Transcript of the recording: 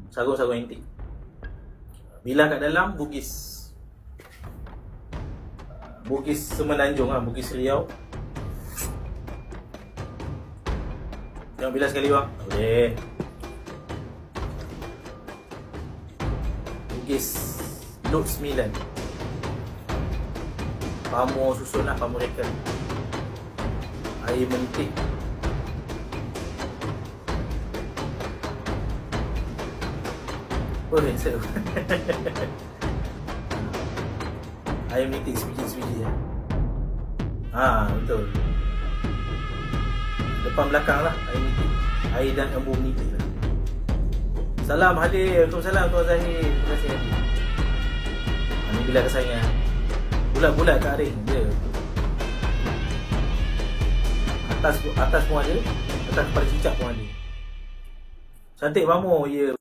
sarung-sarung antik. Bilah kat dalam Bugis Semenanjung lah, Bugis Riau. Tengok bilah sekali bang. Boleh. Bugis Lot 9. Pamor susun lah, pamor reka. Air mentik. Oh, handsome. Air mentik sebiji-sebiji ya. Betul. Depan belakang lah air mentik. Air dan embu mentik lah. Salam hadir. Waalaikumsalam Tuan Zahir. Terima kasih hadir. Ni bilah kesayangan. Bulat-bulat tak ring dia. Atas pun ada. Atas kepala cicak pun ada. Cantik pamor ya.